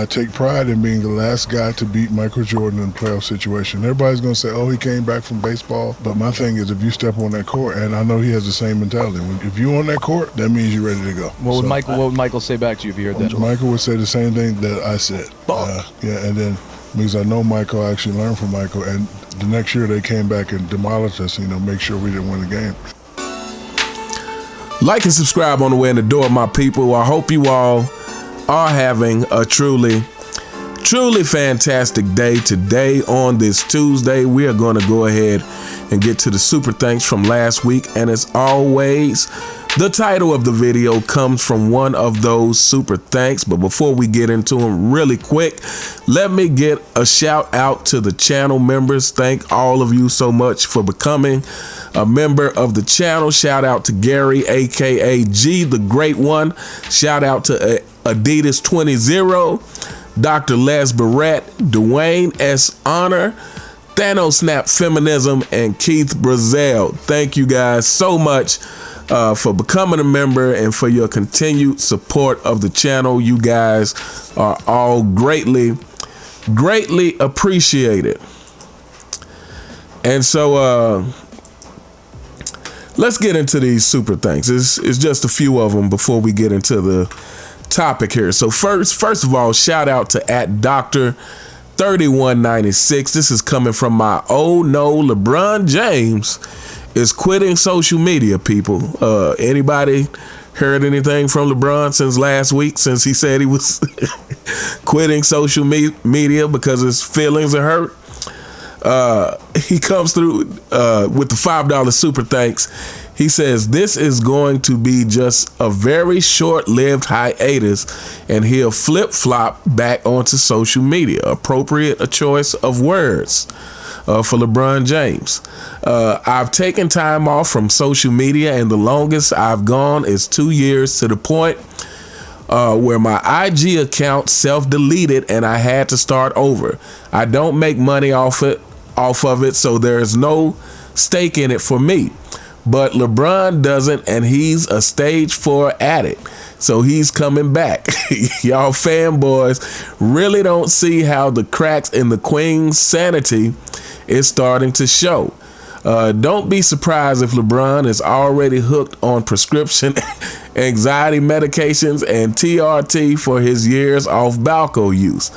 I take pride in being the last guy to beat Michael Jordan in a playoff situation. Everybody's going to say, oh, he came back from baseball. But my thing is, if you step on that court, and I know he has the same mentality, if you're on that court, that means you're ready to go. What would Michael say back to you if you heard that? Michael would say the same thing that I said. And then because I know Michael, I actually learned from Michael. And the next year they came back and demolished us, make sure we didn't win the game. Like and subscribe on the way in the door, my people. I hope you all are having a truly fantastic day today. On this Tuesday, we are going to go ahead and get to the super thanks from last week. And as always, the title of the video comes from one of those super thanks. But before we get into them really quick, let me get a shout out to the channel members. Thank all of you so much for becoming a member of the channel. Shout out to Gary, aka G, the great one. Shout out to Adidas 20, Dr. Les Barrett, Dwayne S. Honor, Thanos Snap Feminism, and Keith Brazel. Thank you guys so much for becoming a member and for your continued support of the channel. You guys are all greatly appreciated. And so let's get into these super thanks. It's just a few of them before we get into the topic here. So first of all, shout out to @Dr.3196. This is coming from my oh no, LeBron James is quitting social media, people. Anybody heard anything from LeBron since last week, since he said he was quitting social media because his feelings are hurt? He comes through with the $5 super thanks. He says this is going to be just a very short-lived hiatus, and he'll flip-flop back onto social media. Appropriate a choice of words for LeBron James. I've taken time off from social media, and the longest I've gone is 2 years, to the point where my IG account self-deleted and I had to start over. I don't make money off of it, so there's no stake in it for me. But LeBron doesn't, and he's a stage 4 addict, so he's coming back. Y'all fanboys really don't see how the cracks in the Queen's sanity is starting to show. Don't be surprised if LeBron is already hooked on prescription anxiety medications and TRT for his years of Balco use.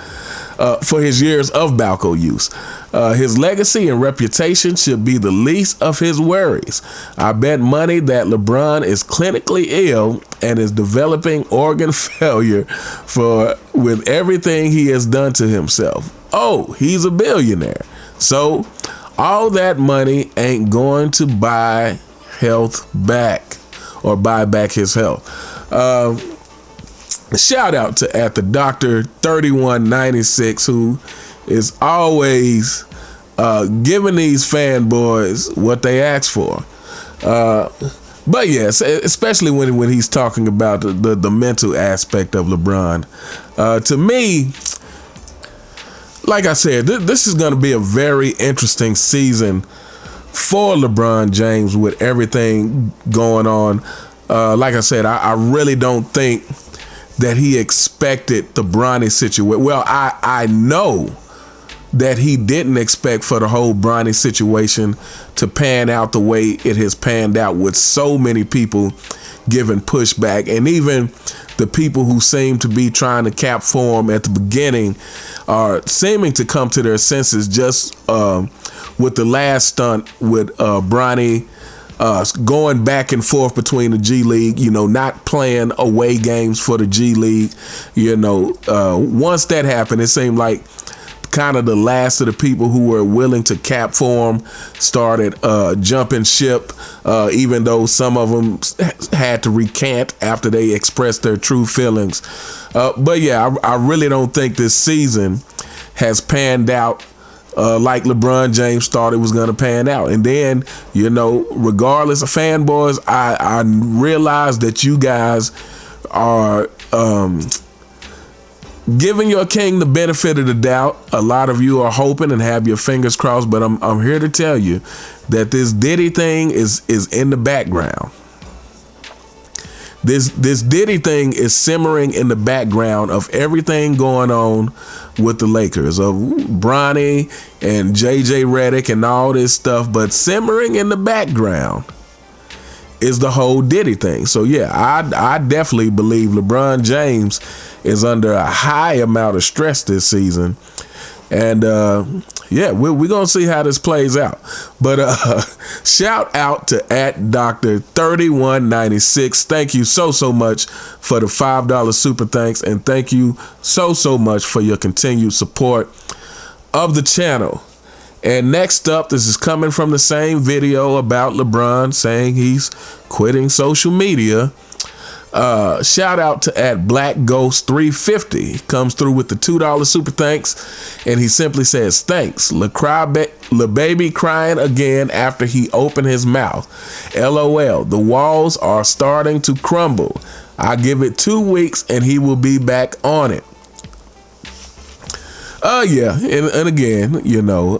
His legacy and reputation should be the least of his worries. I bet money that LeBron is clinically ill and is developing organ failure with everything he has done to himself. Oh, he's a billionaire. So all that money ain't going to buy health back or buy back his health. Shout out to @Dr.3196, who is always giving these fanboys what they ask for. But yes, especially when he's talking about the mental aspect of LeBron. To me, like I said, this is going to be a very interesting season for LeBron James with everything going on. Like I said, I really don't think that he expected the Bronny situation. Well, I know that he didn't expect for the whole Bronny situation to pan out the way it has panned out, with so many people giving pushback, and even the people who seem to be trying to cap for him at the beginning are seeming to come to their senses just with the last stunt with Bronny going back and forth between the G League, not playing away games for the G League. Once that happened, it seemed like kind of the last of the people who were willing to cap for him started jumping ship, even though some of them had to recant after they expressed their true feelings. But yeah, I really don't think this season has panned out like LeBron James thought it was going to pan out. And then, regardless of fanboys, I realize that you guys are giving your king the benefit of the doubt. A lot of you are hoping and have your fingers crossed, but I'm here to tell you that this Diddy thing is in the background. This Diddy thing is simmering in the background of everything going on with the Lakers, of Bronny and JJ Redick and all this stuff, but simmering in the background is the whole Diddy thing. So yeah, I definitely believe LeBron James is under a high amount of stress this season. And yeah, we're going to see how this plays out. But shout out to @Dr.3196. Thank you so much for the $5 super thanks. And thank you so much for your continued support of the channel. And next up, this is coming from the same video about LeBron saying he's quitting social media. Shout out to @BlackGhost350. He comes through with the $2 super thanks, and he simply says, thanks. Baby crying again after he opened his mouth. LOL. The walls are starting to crumble. I give it 2 weeks and he will be back on it. Yeah, and again, you know,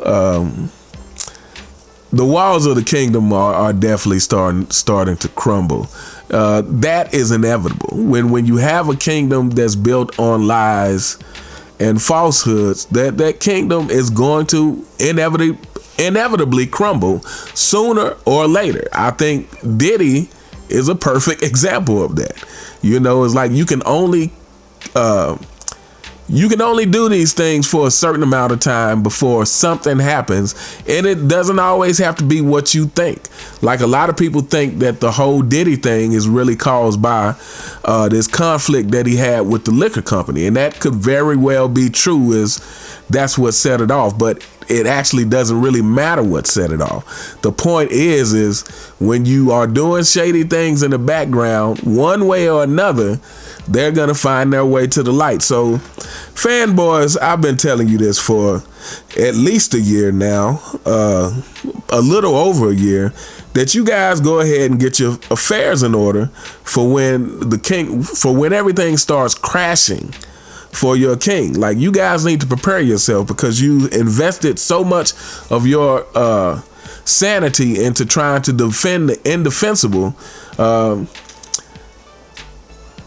the walls of the kingdom are definitely starting to crumble. That is inevitable. When you have a kingdom that's built on lies and falsehoods, that kingdom is going to inevitably crumble sooner or later. I think Diddy is a perfect example of that. You know, it's like you can only do these things for a certain amount of time before something happens, and it doesn't always have to be what you think. Like a lot of people think that the whole Diddy thing is really caused by this conflict that he had with the liquor company, and that could very well be true, is that's what set it off, but it actually doesn't really matter what set it off. The point is when you are doing shady things in the background, one way or another, they're going to find their way to the light. So fanboys, I've been telling you this for at least a year now, a little over a year, that you guys go ahead and get your affairs in order for when everything starts crashing for your king. Like, you guys need to prepare yourself because you invested so much of your sanity into trying to defend the indefensible.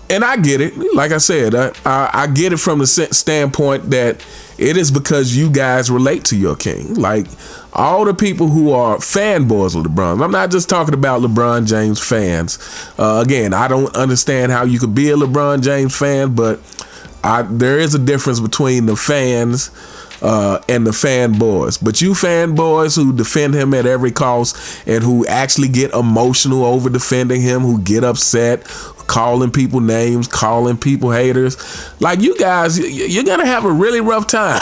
And I get it. Like I said, I get it from the standpoint that it is because you guys relate to your king. Like all the people who are fanboys of LeBron. I'm not just talking about LeBron James fans. Again, I don't understand how you could be a LeBron James fan, but there is a difference between the fans and the fanboys. But you fanboys who defend him at every cost and who actually get emotional over defending him, who get upset, calling people names, calling people haters, like you guys, you're gonna have a really rough time.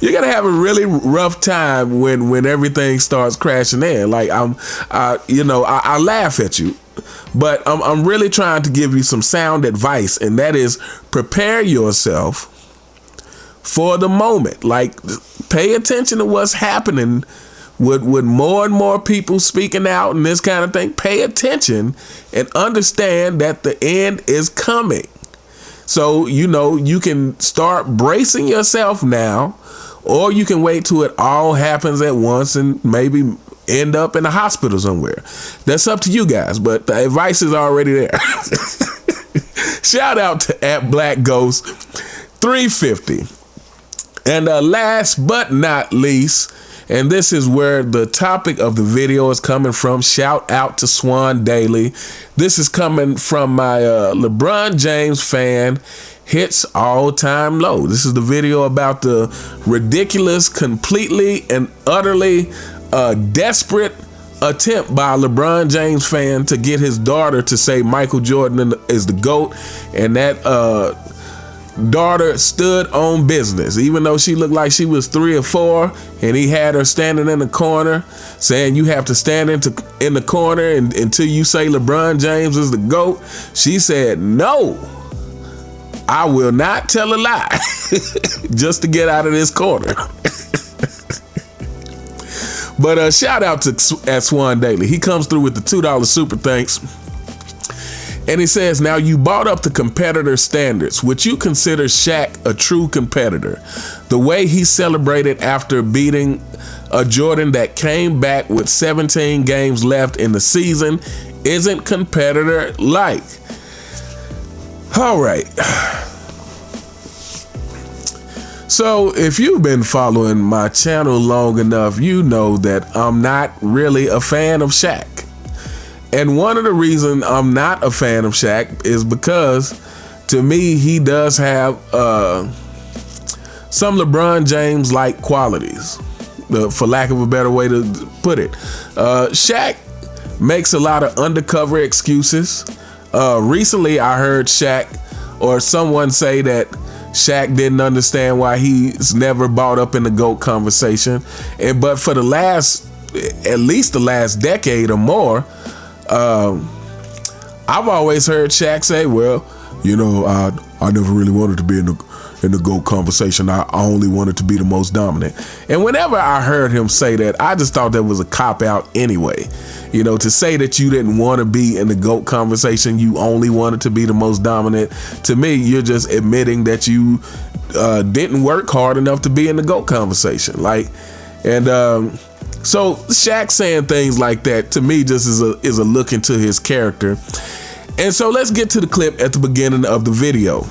You're gonna have a really rough time when everything starts crashing in. Like I laugh at you, but I'm really trying to give you some sound advice, and that is prepare yourself for the moment. Like, pay attention to what's happening with more and more people speaking out and this kind of thing. Pay attention and understand that the end is coming. So, you know, you can start bracing yourself now, or you can wait till it all happens at once and maybe end up in a hospital somewhere. That's up to you guys, but the advice is already there. Shout out to @BlackGhost350. And last but not least, and this is where the topic of the video is coming from. Shout out to Swan Daily. This is coming from my LeBron James fan hits all-time low. This is the video about the ridiculous, completely and utterly desperate attempt by a LeBron James fan to get his daughter to say Michael Jordan is the GOAT, and that daughter stood on business, even though she looked like she was 3 or 4, and he had her standing in the corner saying you have to stand in the corner until you say LeBron James is the GOAT. She said, no, I will not tell a lie just to get out of this corner. But shout out to Swan Daily. He comes through with the $2 super thanks. And he says, now you brought up the competitor standards. Would you consider Shaq a true competitor? The way he celebrated after beating a Jordan that came back with 17 games left in the season isn't competitor-like. All right. So if you've been following my channel long enough, you know that I'm not really a fan of Shaq. And one of the reasons I'm not a fan of Shaq is because, to me, he does have some LeBron James-like qualities, for lack of a better way to put it. Shaq makes a lot of undercover excuses. Recently, I heard Shaq or someone say that Shaq didn't understand why he's never brought up in the GOAT conversation. But for at least the last decade or more, I've always heard Shaq say, well, you know, I never really wanted to be in the GOAT conversation. I only wanted to be the most dominant. And whenever I heard him say that, I just thought that was a cop-out anyway. You know, to say that you didn't want to be in the GOAT conversation, you only wanted to be the most dominant, to me, you're just admitting that you didn't work hard enough to be in the GOAT conversation. So Shaq saying things like that, to me, just is a look into his character. And so let's get to the clip at the beginning of the video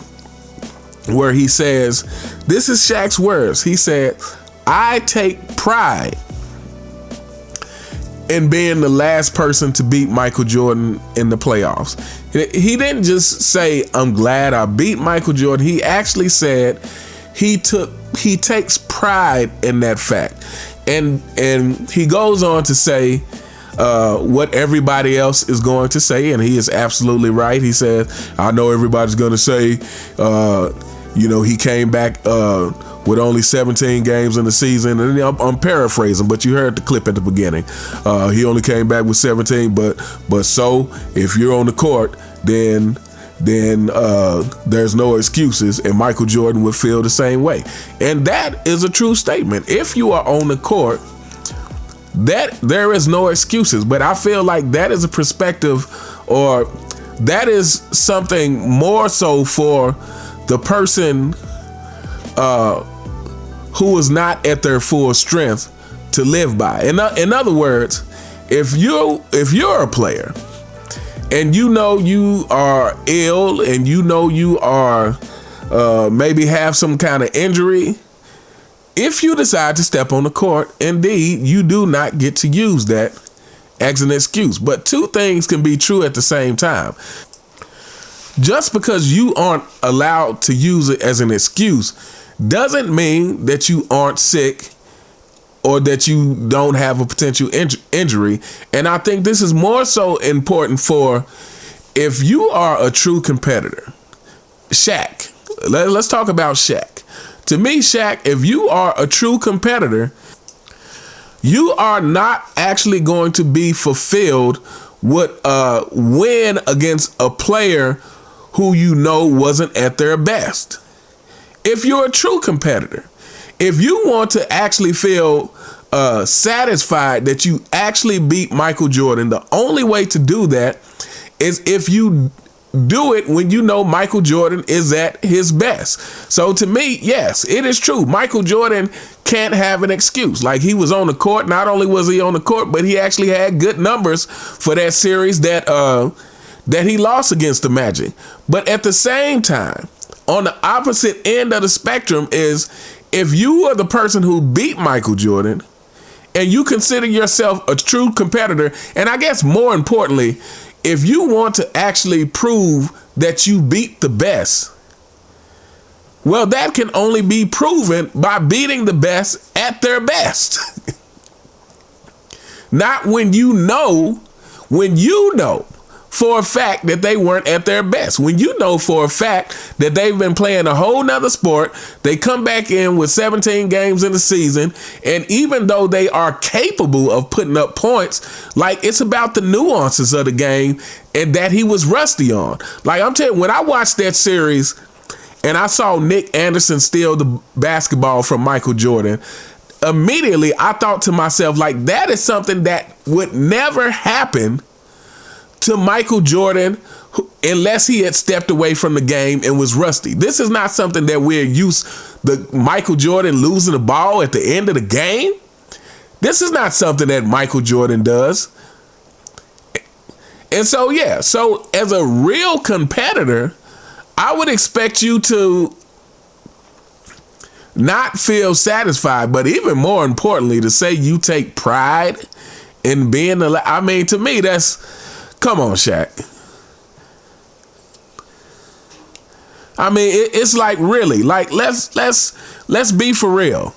where he says, this is Shaq's words. He said, "I take pride in being the last person to beat Michael Jordan in the playoffs." He didn't just say, "I'm glad I beat Michael Jordan." He actually said he takes pride in that fact. And he goes on to say what everybody else is going to say, and he is absolutely right. He says, "I know everybody's going to say, he came back with only 17 games in the season." And I'm paraphrasing, but you heard the clip at the beginning. He only came back with 17, but so if you're on the court, then there's no excuses, and Michael Jordan would feel the same way. And that is a true statement. If you are on the court, that there is no excuses. But I feel like that is a perspective, or that is something more so for the person who is not at their full strength to live by. In other words, if you're a player and you know you are ill and you know you are maybe have some kind of injury, if you decide to step on the court, indeed, you do not get to use that as an excuse. But two things can be true at the same time. Just because you aren't allowed to use it as an excuse doesn't mean that you aren't sick or that you don't have a potential injury. And I think this is more so important for if you are a true competitor. Shaq. Let's talk about Shaq. To me, Shaq, if you are a true competitor, you are not actually going to be fulfilled with a win against a player who you know wasn't at their best. If you're a true competitor, if you want to actually feel satisfied that you actually beat Michael Jordan, the only way to do that is if you do it when you know Michael Jordan is at his best. So to me, yes, it is true. Michael Jordan can't have an excuse. Like, he was on the court. Not only was he on the court, but he actually had good numbers for that series that he lost against the Magic. But at the same time, on the opposite end of the spectrum is if you are the person who beat Michael Jordan and you consider yourself a true competitor, and I guess more importantly, if you want to actually prove that you beat the best, well, that can only be proven by beating the best at their best. Not when you know for a fact that they weren't at their best. When you know for a fact that they've been playing a whole nother sport, they come back in with 17 games in the season, and even though they are capable of putting up points, like, it's about the nuances of the game and that he was rusty on. Like, I'm telling you, when I watched that series and I saw Nick Anderson steal the basketball from Michael Jordan, immediately I thought to myself, like, that is something that would never happen to Michael Jordan unless he had stepped away from the game and was rusty. This is not something that we're used, the Michael Jordan losing the ball at the end of the game. This is not something that Michael Jordan does. And so, yeah, so as a real competitor, I would expect you to not feel satisfied, but even more importantly, to say you take pride in being I mean, to me, that's, come on, Shaq. I mean, it's like, really, like, let's be for real.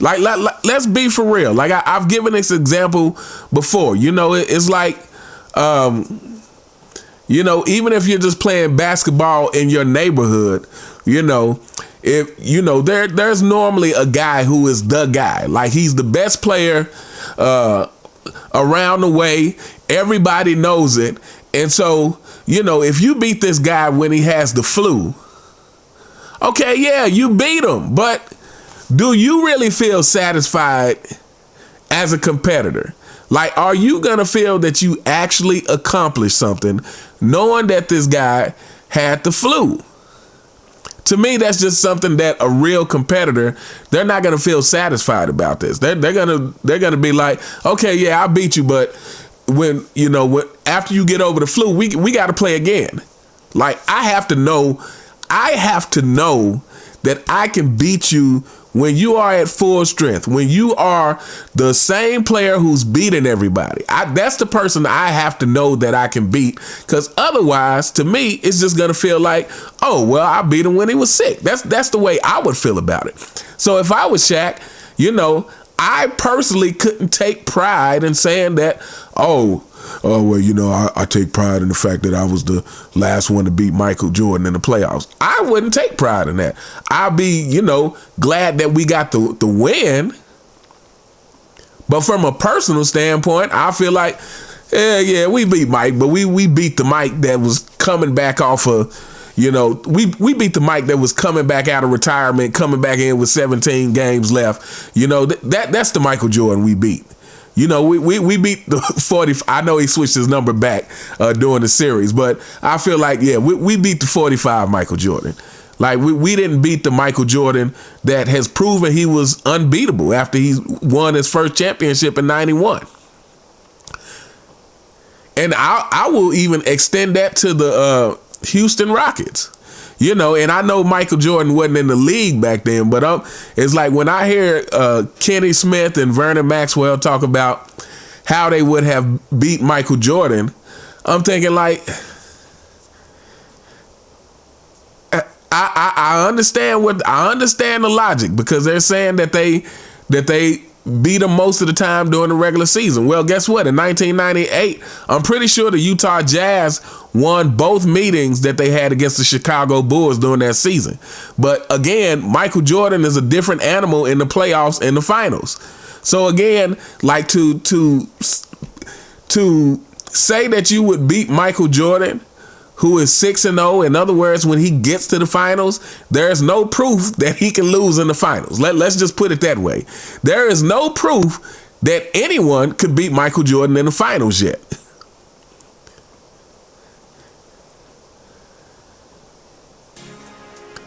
Like, let's be for real. Like, I've given this example before. You know, it's like, you know, even if you're just playing basketball in your neighborhood, you know, if you know there's normally a guy who is the guy. Like, he's the best player around the way. Everybody knows it. And so, you know, if you beat this guy when he has the flu, okay, yeah, you beat him. But do you really feel satisfied as a competitor? Like, are you going to feel that you actually accomplished something knowing that this guy had the flu? To me, that's just something that a real competitor, they're not going to feel satisfied about this. They're going to be like, okay, yeah, I beat you, but when, you know, after you get over the flu, we got to play again. Like, I have to know that I can beat you when you are at full strength, when you are the same player who's beating everybody. That's the person I have to know that I can beat, because otherwise, to me, it's just going to feel like, oh, well, I beat him when he was sick. That's the way I would feel about it. So if I was Shaq, you know, I personally couldn't take pride in saying that, oh, well, you know, I take pride in the fact that I was the last one to beat Michael Jordan in the playoffs. I wouldn't take pride in that. I'd be, you know, glad that we got the win. But from a personal standpoint, I feel like, yeah, we beat Mike, but we beat the Mike that was coming back off of, you know, we beat the Mike that was coming back out of retirement, coming back in with 17 games left. You know, that's the Michael Jordan we beat. You know, we beat the 40. I know he switched his number back during the series, but I feel like, yeah, we beat the 45 Michael Jordan. Like, we didn't beat the Michael Jordan that has proven he was unbeatable after he won his first championship in '91. And I will even extend that to the Houston Rockets. You know, and I know Michael Jordan wasn't in the league back then, but it's like when I hear Kenny Smith and Vernon Maxwell talk about how they would have beat Michael Jordan, I'm thinking, like, I understand the logic, because they're saying that they beat him most of the time during the regular season. Well, guess what? In 1998, I'm pretty sure the Utah Jazz won both meetings that they had against the Chicago Bulls during that season. But again, Michael Jordan is a different animal in the playoffs and the finals. So again, like, to say that you would beat Michael Jordan, who is 6-0, in other words, when he gets to the finals, there's no proof that he can lose in the finals. Let's just put it that way. There is no proof that anyone could beat Michael Jordan in the finals yet.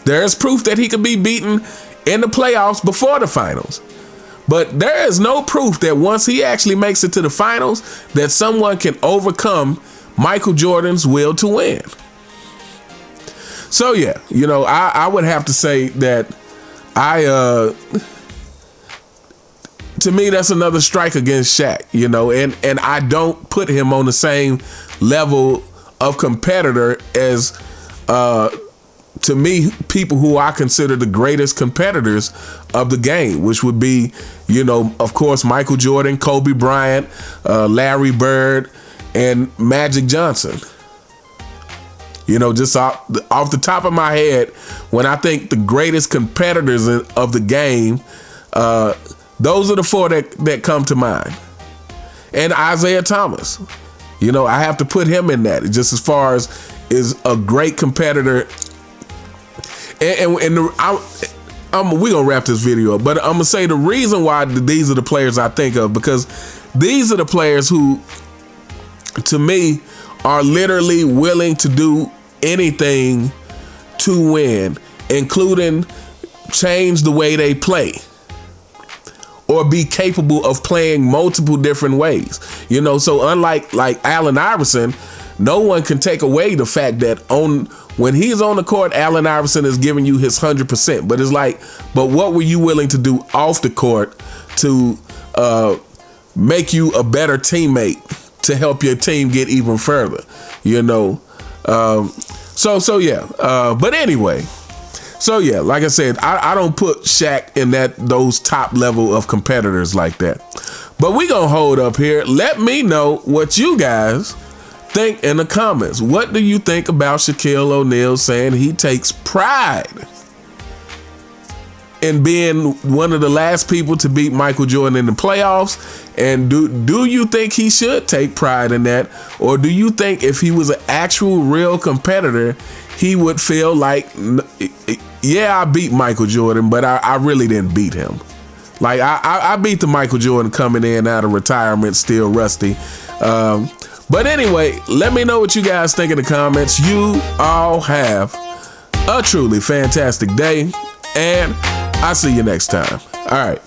There's proof that he could be beaten in the playoffs before the finals. But there is no proof that once he actually makes it to the finals, that someone can overcome Michael Jordan's will to win. So yeah, you know, I would have to say that to me, that's another strike against Shaq, you know, and I don't put him on the same level of competitor as to me, people who I consider the greatest competitors of the game, which would be, you know, of course, Michael Jordan, Kobe Bryant, Larry Bird, and Magic Johnson. You know, just off the top of my head, when I think the greatest competitors of the game, those are the four that come to mind. And Isaiah Thomas, you know, I have to put him in that, just as far as is a great competitor. And we're gonna wrap this video up, but I'm gonna say the reason why these are the players I think of, because these are the players who, to me, are literally willing to do anything to win, including change the way they play, or be capable of playing multiple different ways. So unlike Allen Iverson, no one can take away the fact that when he's on the court, Allen Iverson is giving you his 100%. But it's but what were you willing to do off the court to make you a better teammate, to help your team get even further? But anyway. So yeah, like I said, I don't put Shaq in those top level of competitors like that. But we gonna hold up here. Let me know what you guys think in the comments. What do you think about Shaquille O'Neal saying he takes pride in being one of the last people to beat Michael Jordan in the playoffs? And do you think he should take pride in that? Or do you think if he was an actual real competitor, he would feel like, yeah, I beat Michael Jordan, but I really didn't beat him. Like, I beat the Michael Jordan coming in out of retirement, still rusty. But anyway, let me know what you guys think in the comments. You all have a truly fantastic day, and I'll see you next time. All right.